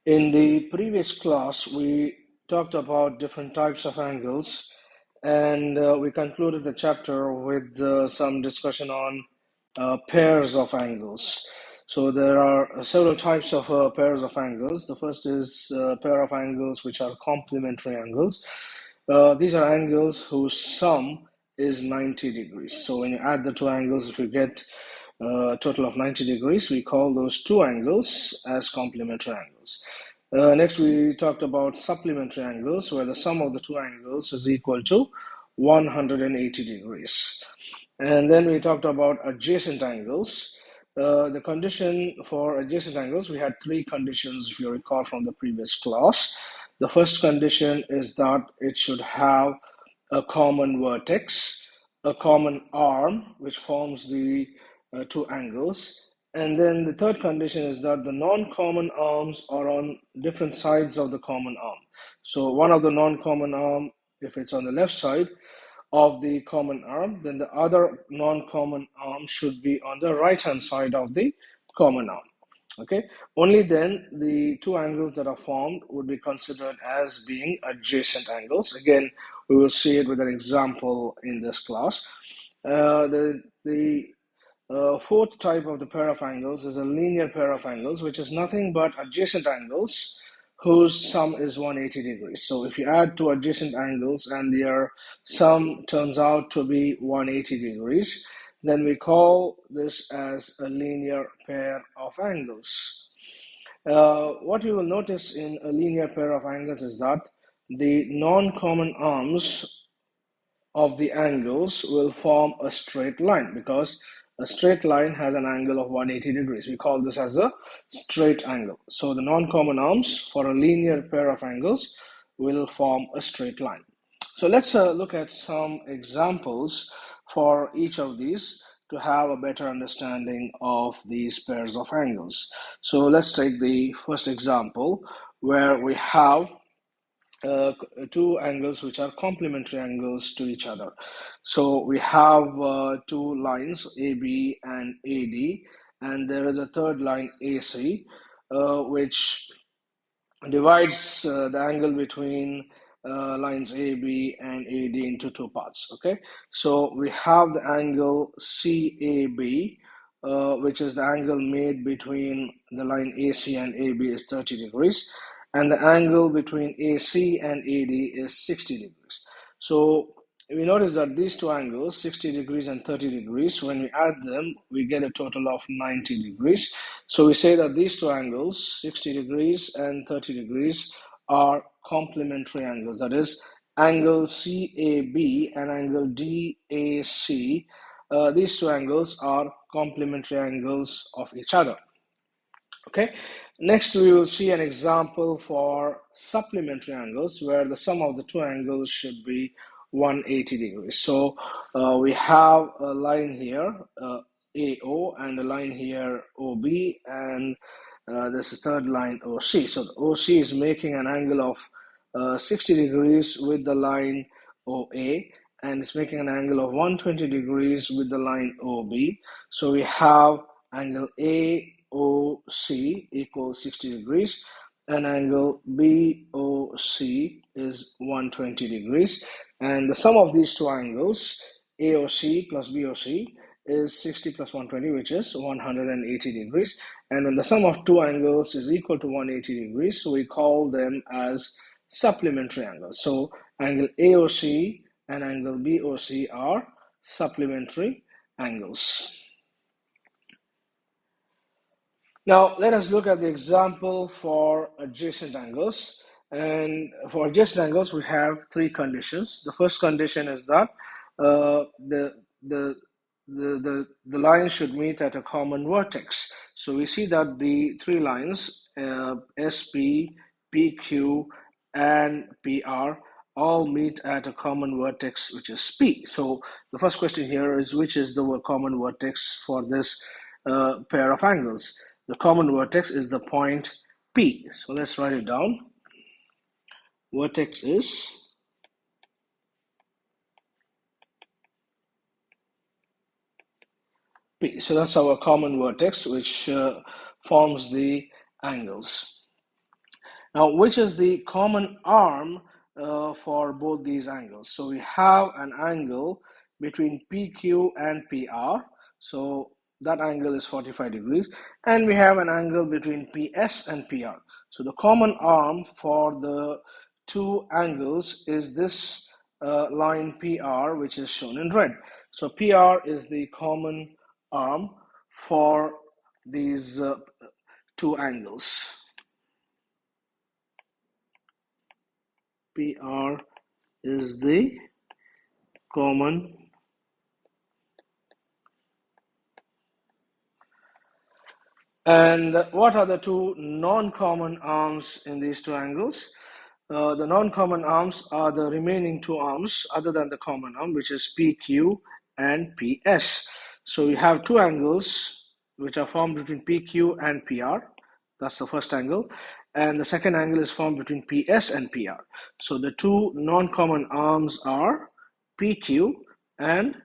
In the previous class, we talked about different types of angles, and we concluded the chapter with some discussion on pairs of angles. So there are several types of pairs of angles. The first is a pair of angles which are complementary angles. These are angles whose sum is 90 degrees. So when you add the two angles, if you get a total of 90 degrees, we call those two angles as complementary angles. Next, we talked about supplementary angles, where the sum of the two angles is equal to 180 degrees. And then we talked about adjacent angles. The condition for adjacent angles, we had three conditions, if you recall from the previous class. The first condition is that it should have a common vertex, a common arm, which forms the two angles. And then the third condition is that the non-common arms are on different sides of the common arm. So one of the non-common arm, if it's on the left side of the common arm, then the other non-common arm should be on the right-hand side of the common arm. Okay, only then the two angles that are formed would be considered as being adjacent angles. Again, we will see it with an example in this class. The fourth type of the pair of angles is a linear pair of angles, which is nothing but adjacent angles whose sum is 180 degrees. So if you add two adjacent angles and their sum turns out to be 180 degrees, then we call this as a linear pair of angles. What you will notice in a linear pair of angles is that the non-common arms of the angles will form a straight line, because a straight line has an angle of 180 degrees. We call this as a straight angle. So the non-common arms for a linear pair of angles will form a straight line. So let's look at some examples for each of these to have a better understanding of these pairs of angles. So let's take the first example where we have two angles which are complementary angles to each other. So we have two lines, AB and AD, and there is a third line, AC, which divides the angle between lines AB and AD into two parts. Okay, so we have the angle CAB, which is the angle made between the line AC and AB is 30 degrees, and the angle between AC and AD is 60 degrees. So we notice that these two angles, 60 degrees and 30 degrees, when we add them, we get a total of 90 degrees. So we say that these two angles, 60 degrees and 30 degrees, are complementary angles. That is, angle CAB and angle DAC, these two angles are complementary angles of each other. Okay, next we will see an example for supplementary angles where the sum of the two angles should be 180 degrees. So we have a line here, AO, and a line here, OB, and this is third line, OC. So the OC is making an angle of 60 degrees with the line OA, and it's making an angle of 120 degrees with the line OB. So we have angle AOC equals 60 degrees, and angle BOC is 120 degrees. And the sum of these two angles, AOC plus BOC, is 60 plus 120, which is 180 degrees. And when the sum of two angles is equal to 180 degrees, so we call them as supplementary angles. So angle AOC and angle BOC are supplementary angles. Now, let us look at the example for adjacent angles. And for adjacent angles, we have three conditions. The first condition is that the line should meet at a common vertex. So we see that the three lines, SP, PQ, and PR, all meet at a common vertex, which is P. So the first question here is, which is the common vertex for this pair of angles? The common vertex is the point P. So let's write it down. Vertex is P. So that's our common vertex, which forms the angles. Now, which is the common arm for both these angles? So we have an angle between PQ and PR. So that angle is 45 degrees. And we have an angle between PS and PR. So the common arm for the two angles is this line PR, which is shown in red. So PR is the common arm for these two angles. PR is the common and what are the two non-common arms in these two angles? The non-common arms are the remaining two arms other than the common arm, which is PQ and PS. So we have two angles which are formed between PQ and PR. That's the first angle. And the second angle is formed between PS and PR. So the two non-common arms are PQ and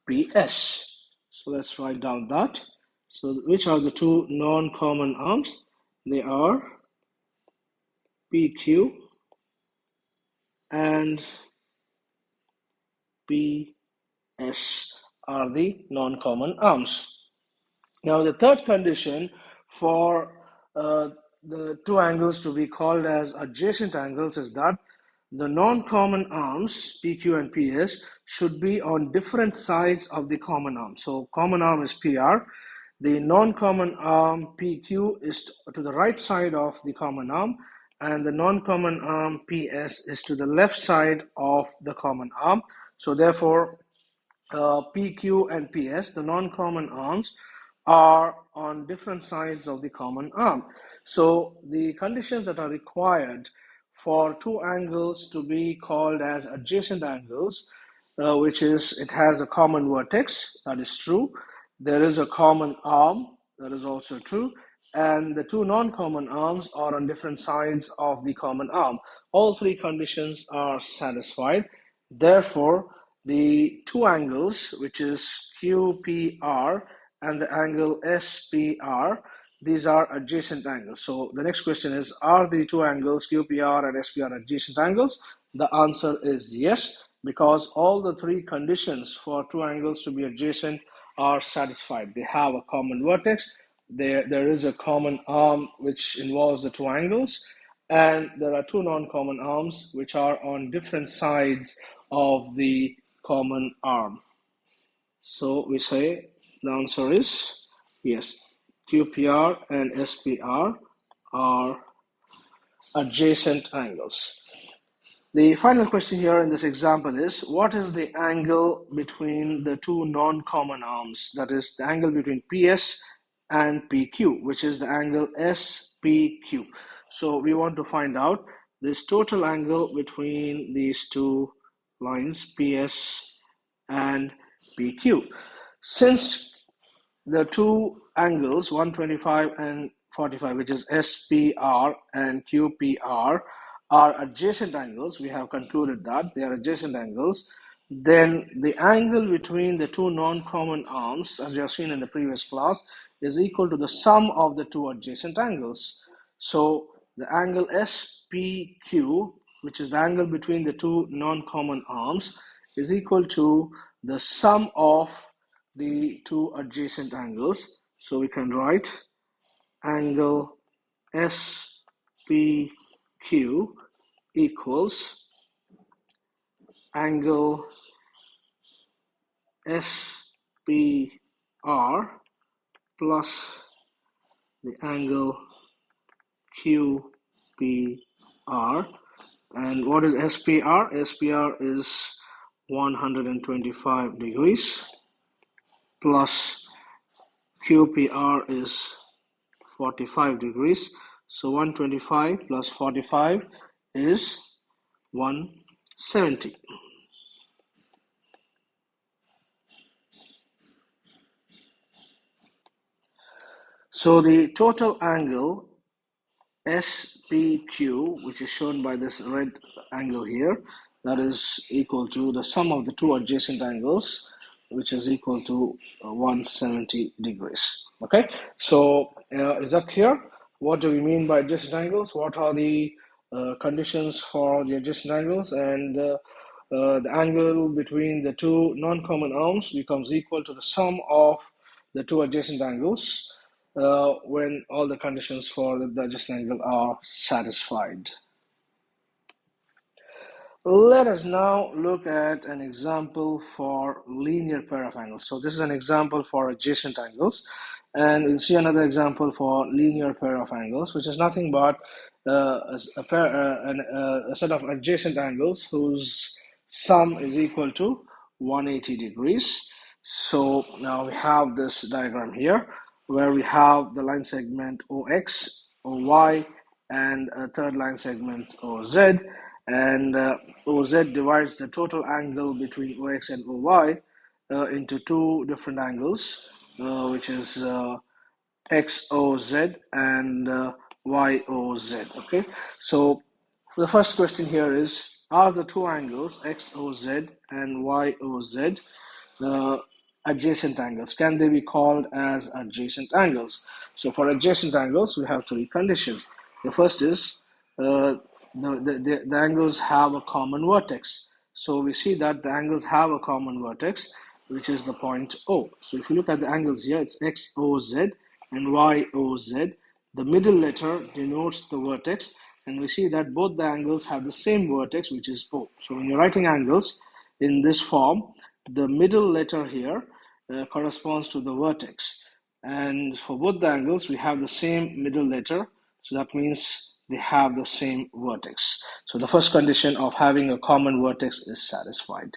PS. So let's write down that. So which are the two non-common arms? They are PQ and PS are the non-common arms. Now the third condition for the two angles to be called as adjacent angles is that the non-common arms PQ and PS should be on different sides of the common arm. So common arm is PR. The non-common arm PQ is to the right side of the common arm, and the non-common arm PS is to the left side of the common arm. So therefore, PQ and PS, the non-common arms, are on different sides of the common arm. So the conditions that are required for two angles to be called as adjacent angles, which is it has a common vertex, that is true. There is a common arm, that is also true. And the two non-common arms are on different sides of the common arm. All three conditions are satisfied. Therefore, the two angles, which is QPR and the angle SPR, these are adjacent angles. So the next question is, are the two angles QPR and SPR adjacent angles? The answer is yes, because all the three conditions for two angles to be adjacent are satisfied. They have a common vertex, there is a common arm which involves the two angles, and there are two non-common arms which are on different sides of the common arm. So we say the answer is yes. QPR and SPR are adjacent angles. The final question here in this example is, what is the angle between the two non-common arms? That is the angle between PS and PQ, which is the angle SPQ. So we want to find out this total angle between these two lines, PS and PQ. Since the two angles 125 and 45, which is SPR and QPR, are adjacent angles, we have concluded that they are adjacent angles, then the angle between the two non-common arms, as we have seen in the previous class, is equal to the sum of the two adjacent angles. So the angle SPQ, which is the angle between the two non-common arms, is equal to the sum of the two adjacent angles. So we can write angle SPQ equals angle SPR plus the angle QPR. And what is SPR? SPR is 125 degrees plus QPR is 45 degrees. So 125 plus 45 is 170. So the total angle SPQ, which is shown by this red angle here, that is equal to the sum of the two adjacent angles, which is equal to 170 degrees. Okay, so is that clear? what do we mean by adjacent angles, what are the conditions for the adjacent angles, and the angle between the two non-common arms becomes equal to the sum of the two adjacent angles when all the conditions for the adjacent angle are satisfied. Let us now look at an example for linear pair of angles. So this is an example for adjacent angles, and we'll see another example for linear pair of angles, which is nothing but a set of adjacent angles whose sum is equal to 180 degrees. So now we have this diagram here where we have the line segment OX, OY, and a third line segment OZ, and OZ divides the total angle between OX and OY into two different angles, which is XOZ and YOZ. Okay, so the first question here is, are the two angles XOZ and YOZ adjacent angles? Can they be called as adjacent angles? So for adjacent angles, we have three conditions. The first is the angles have a common vertex. So we see that the angles have a common vertex, which is the point O. So if you look at the angles here, it's XOZ and YOZ. The middle letter denotes the vertex, and we see that both the angles have the same vertex, which is O. So when you're writing angles in this form, the middle letter here corresponds to the vertex. And for both the angles, we have the same middle letter. So that means they have the same vertex. So the first condition of having a common vertex is satisfied.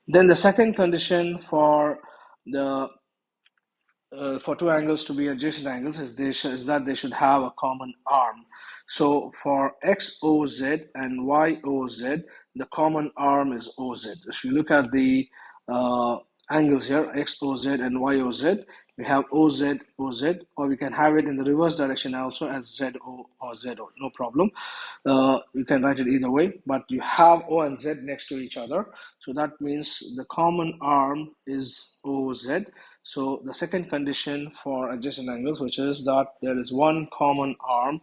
Then the second condition for two angles to be adjacent angles is that they should have a common arm. So for XOZ and YOZ, the common arm is OZ. If you look at the angles here, XOZ and YOZ, we have OZ, OZ, or we can have it in the reverse direction also as ZO or ZO, no problem. You can write it either way, but you have O and Z next to each other. So that means the common arm is OZ. So the second condition for adjacent angles, which is that there is one common arm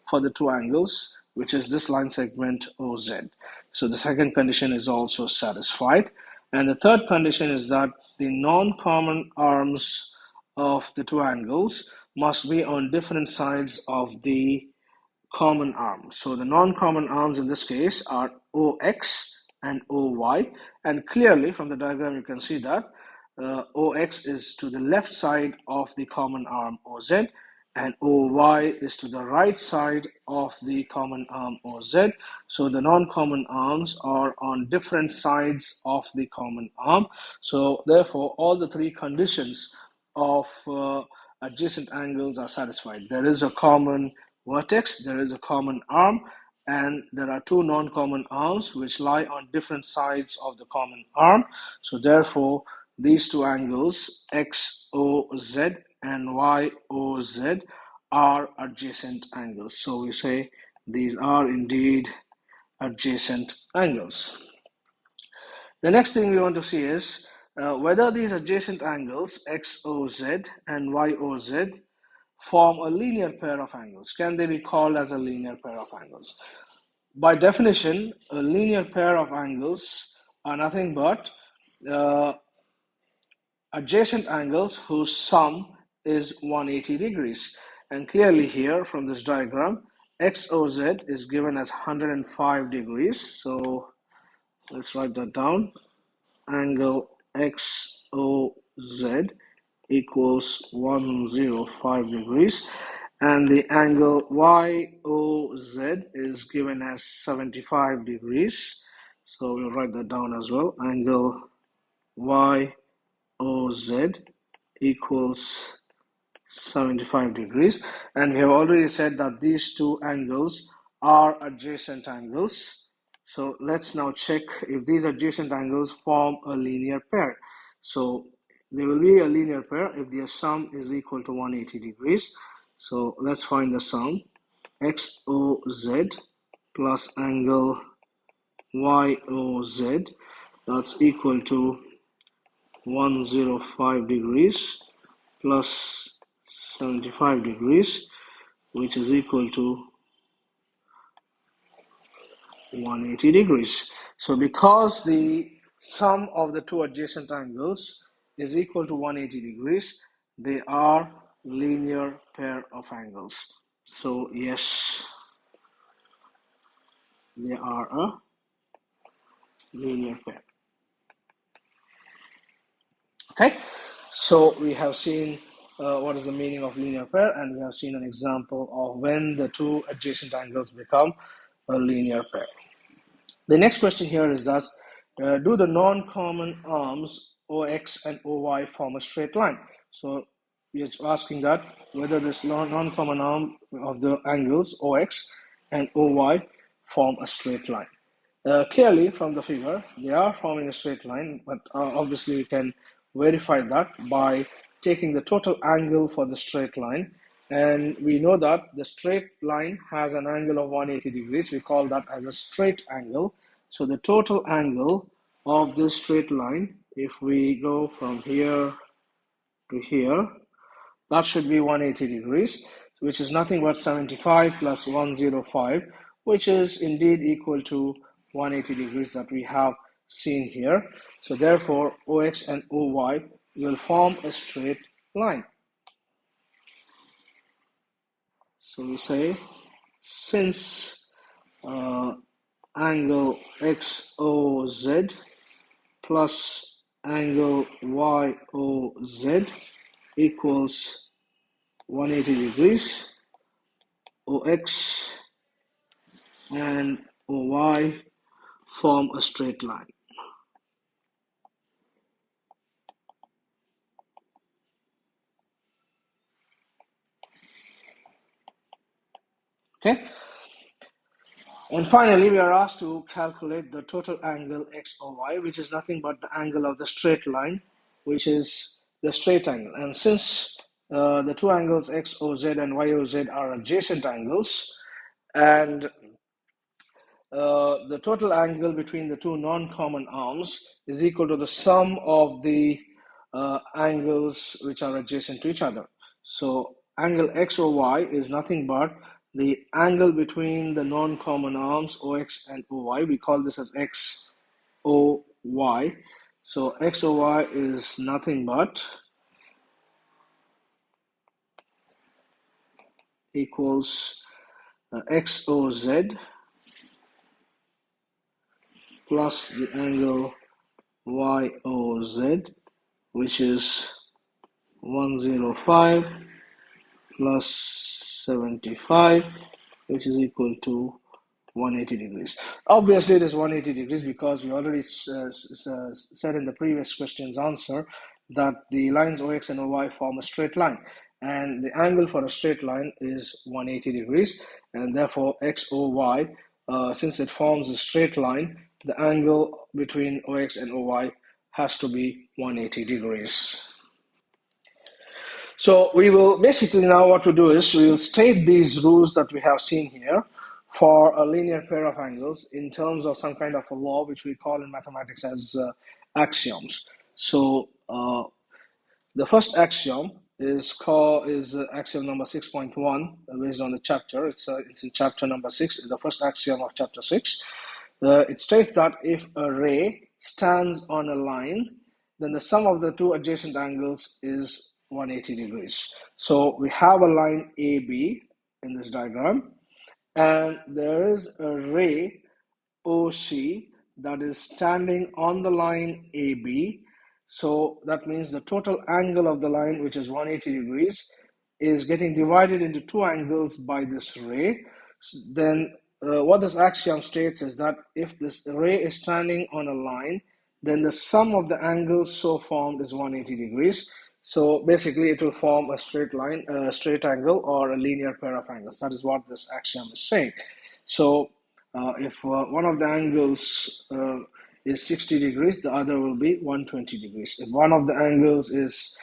for the two angles, which is this line segment OZ. So the second condition is also satisfied. And the third condition is that the non-common arms of the two angles must be on different sides of the common arm. So the non-common arms in this case are OX and OY, and clearly from the diagram you can see that OX is to the left side of the common arm OZ, and OY is to the right side of the common arm OZ. So the non-common arms are on different sides of the common arm. So therefore, all the three conditions of adjacent angles are satisfied. There is a common vertex, there is a common arm, and there are two non-common arms which lie on different sides of the common arm. So therefore, these two angles, XOZ and YOZ, are adjacent angles. So we say these are indeed adjacent angles. The next thing we want to see is whether these adjacent angles, XOZ and YOZ, form a linear pair of angles. Can they be called as a linear pair of angles? By definition, a linear pair of angles are nothing but adjacent angles whose sum is 180 degrees. And clearly here from this diagram, XOZ is given as 105 degrees. So let's write that down. Angle XOZ equals 105 degrees. And the angle YOZ is given as 75 degrees. So we'll write that down as well. Angle YOZ equals 75 degrees. And we have already said that these two angles are adjacent angles. So let's now check if these adjacent angles form a linear pair. So they will be a linear pair if their sum is equal to 180 degrees. So let's find the sum. XOZ plus angle YOZ, that's equal to 105 degrees plus 75 degrees. which is equal to 180 degrees. So because the sum of the two adjacent angles is equal to 180 degrees, they are linear pair of angles. So yes, they are a linear pair. Okay, so we have seen what is the meaning of linear pair, and we have seen an example of when the two adjacent angles become a linear pair. The next question here is thus, do the non-common arms OX and OY form a straight line? So we are asking that whether this non-common arm of the angles OX and OY form a straight line. Clearly from the figure, they are forming a straight line, but obviously we can verify that by taking the total angle for the straight line. And we know that the straight line has an angle of 180 degrees. We call that as a straight angle. So the total angle of this straight line, if we go from here to here, that should be 180 degrees, which is nothing but 75 plus 105, which is indeed equal to 180 degrees that we have seen here. So therefore, OX and OY will form a straight line. So we say, since angle XOZ plus angle YOZ equals 180 degrees, OX and OY form a straight line. Okay. And finally, we are asked to calculate the total angle XOY, which is nothing but the angle of the straight line, which is the straight angle. And since the two angles XOZ and YOZ are adjacent angles, and the total angle between the two non-common arms is equal to the sum of the angles which are adjacent to each other. So angle XOY is nothing but the angle between the non-common arms OX and OY. We call this as XOY. So XOY is nothing but equals XOZ plus the angle YOZ, which is 105 plus 75, which is equal to 180 degrees. Obviously, it is 180 degrees because we already said in the previous question's answer that the lines OX and OY form a straight line. And the angle for a straight line is 180 degrees. And therefore, XOY, since it forms a straight line, the angle between OX and OY has to be 180 degrees. So we will basically now what to do is we will state these rules that we have seen here for a linear pair of angles in terms of some kind of a law which we call in mathematics as axioms. So the first axiom is axiom number 6.1 based on the chapter. It's in chapter number 6, the first axiom of chapter 6. It states that if a ray stands on a line, then the sum of the two adjacent angles is 180 degrees. So we have a line AB in this diagram, and there is a ray OC that is standing on the line AB. So that means the total angle of the line, which is 180 degrees, is getting divided into two angles by this ray. Then what this axiom states is that if this ray is standing on a line, then the sum of the angles so formed is 180 degrees. So basically it will form a straight line, a straight angle, or a linear pair of angles. That is what this axiom is saying. So if one of the angles is 60 degrees, the other will be 120 degrees. If one of the angles is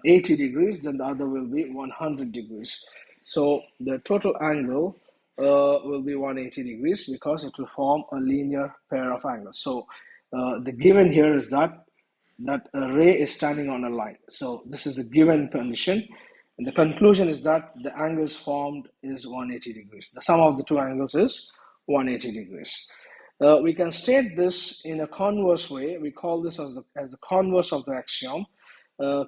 80 degrees, then the other will be 100 degrees. So the total angle will be 180 degrees because it will form a linear pair of angles. So the given here is that a ray is standing on a line. So this is the given condition. And the conclusion is that the angles formed is 180 degrees. The sum of the two angles is 180 degrees. We can state this in a converse way. We call this as the converse of the axiom.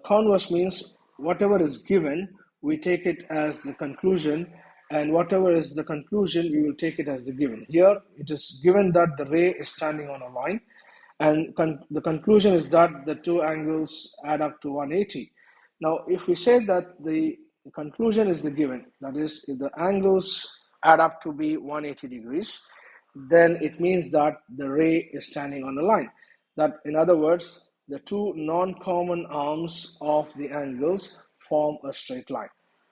Converse means whatever is given, we take it as the conclusion, and whatever is the conclusion, we will take it as the given. Here, it is given that the ray is standing on a line, and the conclusion is that the two angles add up to 180. Now, if we say that the conclusion is the given, that is, if the angles add up to be 180 degrees, then it means that the ray is standing on a line. That, in other words, the two non-common arms of the angles form a straight line.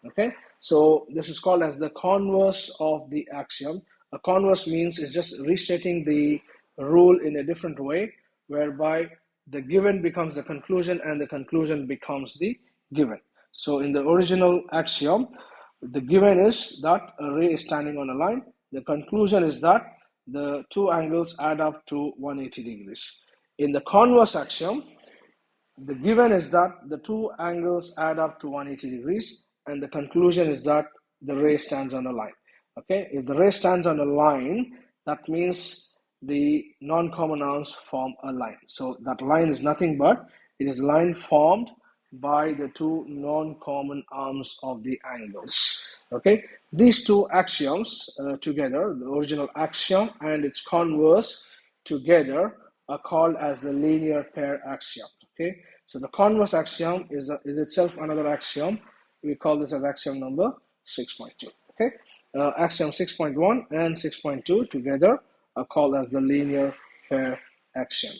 Okay, so this is called as the converse of the axiom. A converse means it's just restating the rule in a different way, whereby the given becomes the conclusion and the conclusion becomes the given. So in the original axiom, the given is that a ray is standing on a line. The conclusion is that the two angles add up to 180 degrees. In the converse axiom, the given is that the two angles add up to 180 degrees, and the conclusion is that the ray stands on a line. Okay, if the ray stands on a line, that means the non-common arms form a line. So that line is nothing but it is a line formed by the two non-common arms of the angles. Okay, these two axioms together, the original axiom and its converse together, are called as the linear pair axiom. Okay, so the converse axiom is itself another axiom. We call this as axiom number 6.2. Okay, axiom 6.1 and 6.2 together are called as the linear pair axiom.